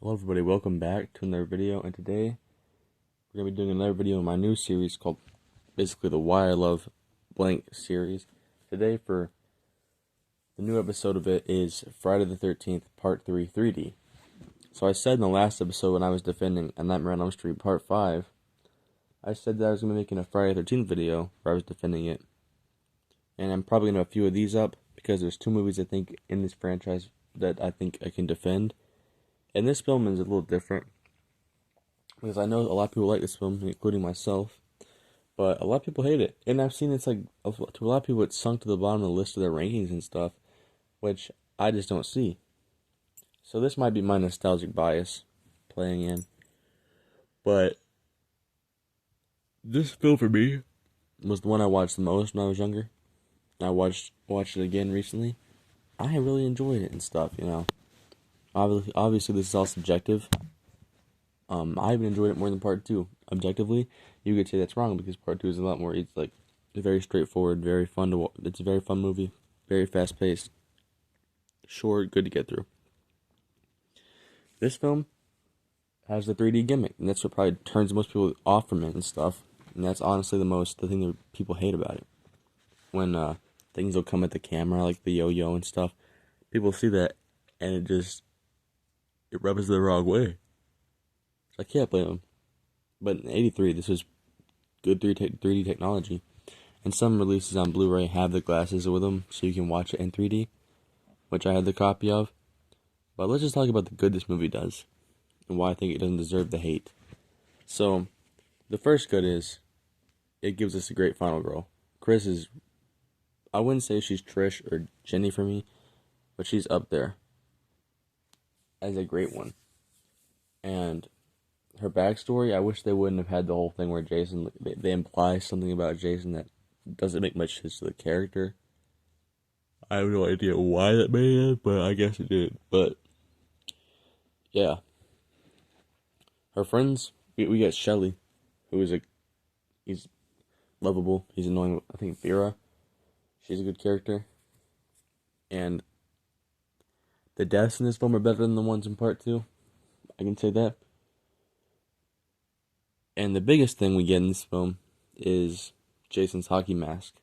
Hello everybody, welcome back to another video, and today we're going to be doing another video in my new series called basically the Why I Love Blank series. Today for the new episode of it is Friday the 13th Part 3 3D. So I said in the last episode when I was defending A Nightmare on Elm Street Part 5, I said that I was going to be making a Friday the 13th video where I was defending it. And I'm probably going to have a few of these up because there's two movies I think in this franchise that I think I can defend. And this film is a little different because I know a lot of people like this film, including myself, but a lot of people hate it. And I've seen it's like, to a lot of people, it's sunk to the bottom of the list of their rankings and stuff, which I just don't see. So this might be my nostalgic bias playing in. But this film for me was the one I watched the most when I was younger. I watched it again recently. I really enjoyed it and stuff, you know. Obviously, this is all subjective. I even enjoyed it more than Part 2. Objectively, you could say that's wrong because Part 2 is a lot more. It's like very straightforward, very fun to watch. It's a very fun movie, very fast paced, short, good to get through. This film has the 3D gimmick, and that's what probably turns most people off from it and stuff. And that's honestly the thing that people hate about it. When things will come at the camera, like the yo-yo and stuff, people see that, and it rubs the wrong way. I can't blame them. But in '83, this was good 3D technology. And some releases on Blu-ray have the glasses with them, so you can watch it in 3D, which I had the copy of. But let's just talk about the good this movie does, and why I think it doesn't deserve the hate. So, the first good is, it gives us a great final girl. Chris is, I wouldn't say she's Trish or Jenny for me, but she's up there as a great one. And her backstory, I wish they wouldn't have had the whole thing where Jason, they imply something about Jason that doesn't make much sense to the character. I have no idea why that made it, but I guess it did. But, yeah. Her friends, we got Shelly, who is he's lovable, he's annoying. I think Vera, she's a good character. And the deaths in this film are better than the ones in Part 2. I can say that. And the biggest thing we get in this film is Jason's hockey mask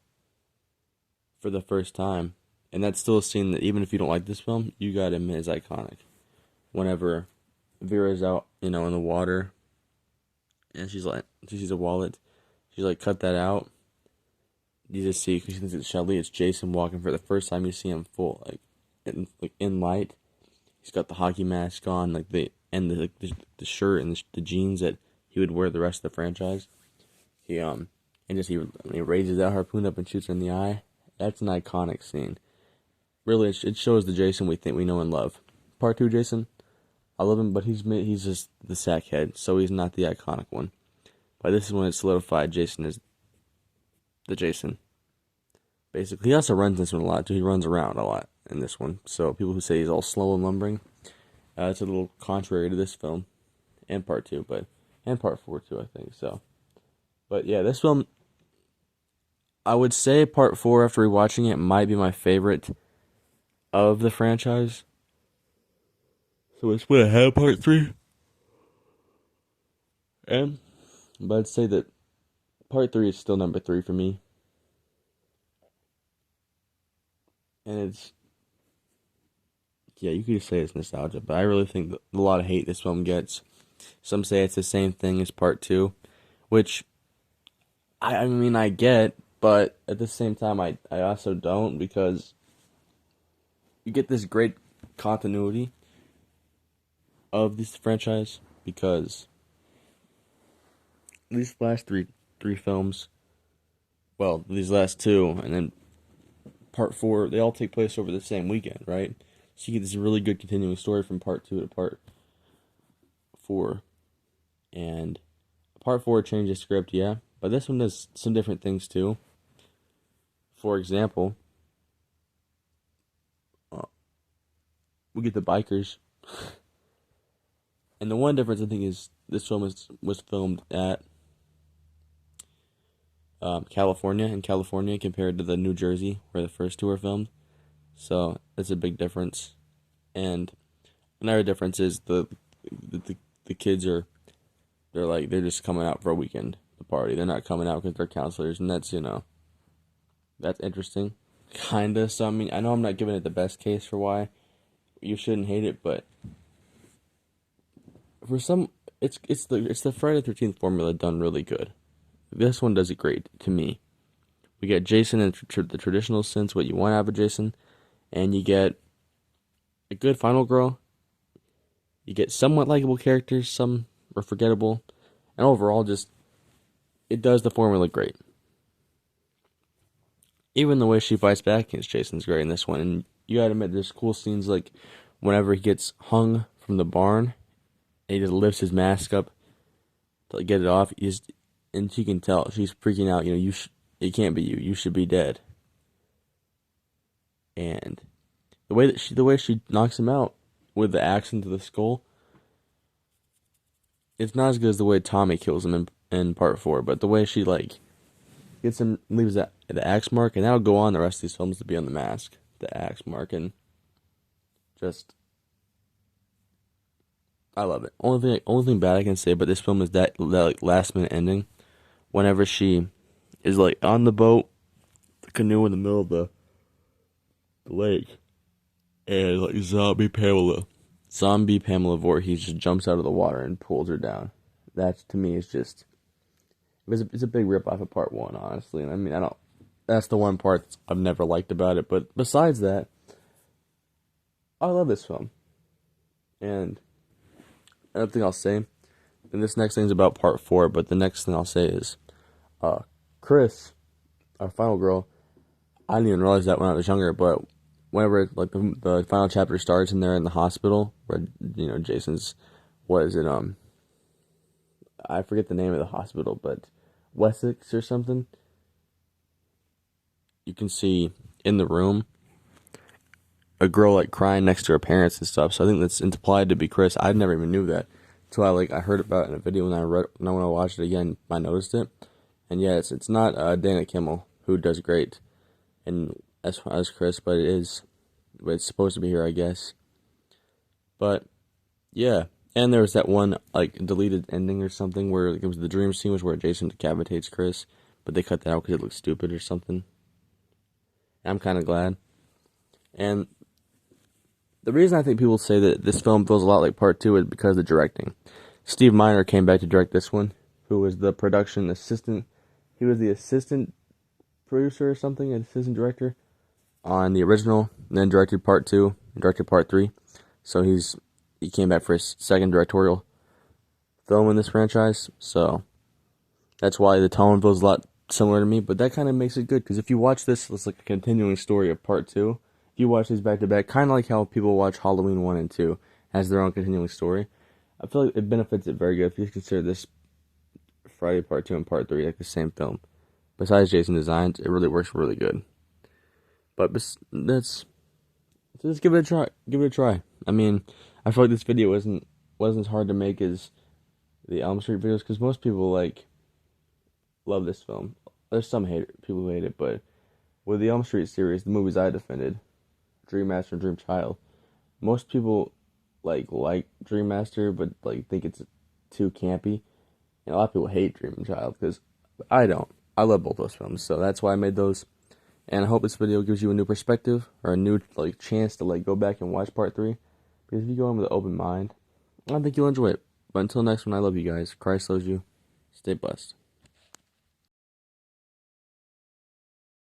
for the first time. And that's still a scene that, even if you don't like this film, you gotta admit is iconic. Whenever Vera's out, in the water, and she sees a wallet, she's like, cut that out. You just see, because she thinks it's Shelly, it's Jason walking for the first time you see him full, in light. He's got the hockey mask on, the shirt and the jeans that he would wear the rest of the franchise. He raises that harpoon up and shoots her in the eye. That's an iconic scene. Really, it shows the Jason we think we know and love. Part 2 Jason, I love him, but he's just the sackhead, so he's not the iconic one. But this is when it solidified Jason as the Jason. Basically, he also runs this one a lot too. He runs around a lot in this one. So people who say he's all slow and lumbering, it's a little contrary to this film and Part 2, and Part 4 too, I think. So, but yeah, this film, I would say Part 4 after rewatching it might be my favorite of the franchise. So it's what I have Part 3. But I'd say that Part 3 is still number 3 for me. And you could just say it's nostalgia, but I really think that a lot of hate this film gets. Some say it's the same thing as Part 2, which, I mean, I get, but at the same time, I also don't, because you get this great continuity of this franchise, because these last three films, well, these last two, and then Part 4, they all take place over the same weekend, right? So you get this really good continuing story from Part 2 to Part 4. And Part 4 changes script, yeah, but this one does some different things too. For example, we get the bikers. And the one difference I think is this film was filmed at in California compared to the New Jersey where the first two were filmed. So that's a big difference. And another difference is the the kids are they're just coming out for a weekend to party. They're not coming out because they're counselors, and that's interesting, kinda. So I mean, I know I'm not giving it the best case for why you shouldn't hate it, but for some, it's the Friday the 13th formula done really good. This one does it great to me. We get Jason in the traditional sense, what you want out of a Jason, and you get a good final girl. You get somewhat likable characters, some are forgettable, and overall, just it does the formula great. Even the way she fights back against Jason's great in this one, and you gotta admit, there's cool scenes like whenever he gets hung from the barn, and he just lifts his mask up to get it off. And she can tell she's freaking out. It can't be you. You should be dead. And the way she knocks him out with the axe into the skull, it's not as good as the way Tommy kills him in part 4. But the way she gets him, leaves the axe mark, and that'll go on the rest of these films to be on the mask, the axe mark, and just I love it. Only thing bad I can say about this film is that last minute ending. Whenever she is on the boat, the canoe in the middle of the lake, and zombie Pamela Voorhees just jumps out of the water and pulls her down. That to me is just it's a big rip off of part 1, honestly. And I mean, I don't. That's the one part I've never liked about it. But besides that, I love this film, and I don't think I'll say. And this next thing's about part 4, but the next thing I'll say is, Chris, our final girl. I didn't even realize that when I was younger, but whenever the final chapter starts and they're in the hospital, where Jason's, what is it? I forget the name of the hospital, but Wessex or something. You can see in the room a girl crying next to her parents and stuff. So I think that's implied to be Chris. I never even knew that until I heard about it in a video when I watched it again. I noticed it, and yeah, it's not Dana Kimmel, who does great and as Chris, but it's supposed to be her, I guess. But yeah, and there was that one deleted ending or something where it was the dream scene was where Jason decapitates Chris, but they cut that out because it looked stupid or something. And I'm kind of glad. And the reason I think people say that this film feels a lot like part 2 is because of the directing. Steve Miner came back to direct this one, who was the production assistant. He was the assistant producer or something, an assistant director on the original, and then directed part 2 and directed part 3. So he came back for his second directorial film in this franchise. So that's why the tone feels a lot similar to me, but that kind of makes it good, because if you watch this, it's like a continuing story of part 2. If you watch these back to back, kind of like how people watch Halloween 1 and 2 as their own continuing story, I feel like it benefits it very good if you consider this Friday part 2 and part 3 like the same film. Besides Jason Designs, it really works really good. But just give it a try. Give it a try. I mean, I feel like this video wasn't as hard to make as the Elm Street videos, because most people love this film. There's some people who hate it, but with the Elm Street series, the movies I defended, Dream Master and Dream Child, most people like Dream Master, but think it's too campy. And a lot of people hate Dream Child, because I don't. I love both those films, so that's why I made those. And I hope this video gives you a new perspective, or a new chance to go back and watch part 3. Because if you go in with an open mind, I think you'll enjoy it. But until next one, I love you guys. Christ loves you. Stay blessed.